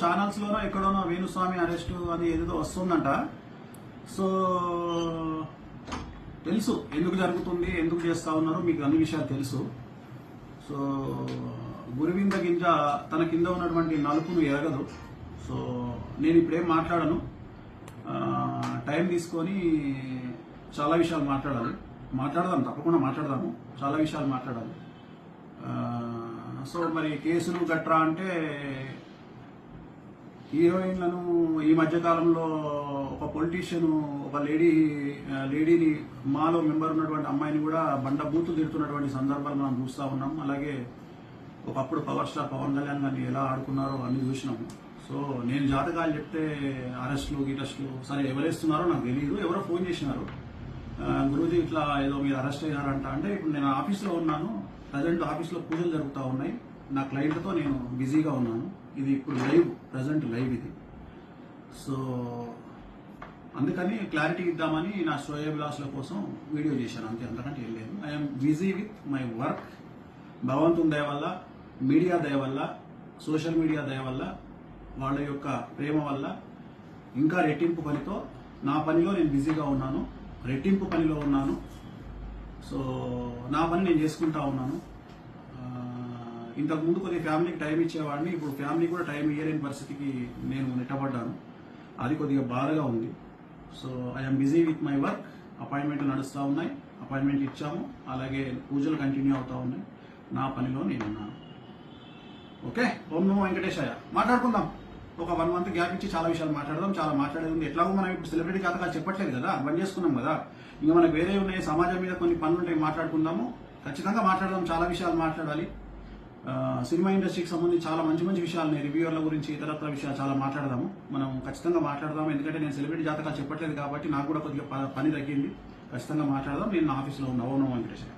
ఛానల్స్లోనో ఎక్కడోనో Venu Swamy arrest అని ఏదో వస్తుందంట. సో తెలుసు ఎందుకు జరుగుతుంది, ఎందుకు చేస్తా ఉన్నారు, మీకు అన్ని విషయాలు తెలుసు. సో గురువింద గింజ తన కింద ఉన్నటువంటి నలుపును ఎరగదు. సో నేను ఇప్పుడేం మాట్లాడను, టైం తీసుకొని చాలా విషయాలు మాట్లాడదాం, తప్పకుండా మాట్లాడదాము, చాలా విషయాలు మాట్లాడాలి. సో మరి కేసులు గట్రా అంటే హీరోయిన్లను ఈ మధ్యకాలంలో ఒక పొలిటీషియన్ ఒక లేడీని మాలో మెంబర్ ఉన్నటువంటి అమ్మాయిని కూడా బండ బూతులు తిడుతున్నటువంటి సందర్భాలు మనం చూస్తూ ఉన్నాం. అలాగే ఒకప్పుడు పవర్ స్టార్ పవన్ కళ్యాణ్ గారిని ఎలా ఆడుకున్నారో అన్ని చూసినాము. సో నేను జాతకాలు చెప్తే అరెస్టులు సరే ఎవరేస్తున్నారో నాకు తెలియదు. ఎవరో ఫోన్ చేసినారు, గురూజీ ఇట్లా ఏదో మీరు అరెస్ట్ అయ్యారంట అంటే. ఇప్పుడు నేను ఆఫీస్లో ఉన్నాను, ప్రజెంట్ ఆఫీస్లో పూజలు జరుగుతూ ఉన్నాయి, నా క్లయింట్తో నేను బిజీగా ఉన్నాను. ఇది ఇప్పుడు ప్రజెంట్ లైవ్ ఇది. సో అందుకని క్లారిటీ ఇద్దామని నా శ్రేయోభిలాషుల కోసం వీడియో చేశాను, అంతే, అంతకంటే ఏం లేదు. I'm busy with my work. భగవంతుని దయ వల్ల, మీడియా దయ వల్ల, సోషల్ మీడియా దయ వల్ల, వాళ్ళ యొక్క ప్రేమ వల్ల ఇంకా రెట్టింపు పనితో నా పనిలో నేను బిజీగా ఉన్నాను, రెట్టింపు పనిలో ఉన్నాను. సో నా పని నేను చేసుకుంటా ఉన్నాను. ఇంతకుముందు కొద్దిగా ఫ్యామిలీకి టైం ఇచ్చేవాడిని, ఇప్పుడు ఫ్యామిలీ కూడా టైం ఇయ్యలేని పరిస్థితికి నేను నెట్టబడ్డాను. అది కొద్దిగా బాధగా ఉంది. So I'm busy with my work. అపాయింట్మెంట్లు నడుస్తూ ఉన్నాయి, అపాయింట్మెంట్ ఇచ్చాము, అలాగే పూజలు కంటిన్యూ అవుతూ ఉన్నాయి. నా పనిలో నేను ఉన్నాను. ఓకే, ఓం నమో వెంకటేశాయ. మాట్లాడుకుందాం, ఒక 1 month గ్యాప్ ఇచ్చి చాలా విషయాలు మాట్లాడదాం. చాలా మాట్లాడేది ఉంది. ఎట్లాగో మనం ఇప్పుడు సెలబ్రిటీ జాతకాలు చెప్పట్లేదు కదా, బంద్ చేసుకున్నాం కదా. ఇంకా మనకు వేరే ఉన్నాయి, సమాజం మీద కొన్ని పనులు ఉంటాయి, మాట్లాడుకుందాము. ఖచ్చితంగా మాట్లాడదాం, చాలా విషయాలు మాట్లాడాలి. సినిమా ఇండస్ట్రీకి సంబంధించి చాలా మంచి మంచి విషయాలు, రివ్యూవర్ల గురించి, ఇతరత్ర విషయాలు చాలా మాట్లాడదాము. మనం ఖచ్చితంగా మాట్లాడదాము. ఎందుకంటే నేను సెలబ్రిటీ జాతకాలు చెప్పట్లేదు కాబట్టి నాకు కూడా కొద్దిగా పని తగ్గింది. ఖచ్చితంగా మాట్లాడదాం. నేను నా ఆఫీస్లో ఉన్న ఓం నమో వెంకటేశాయ.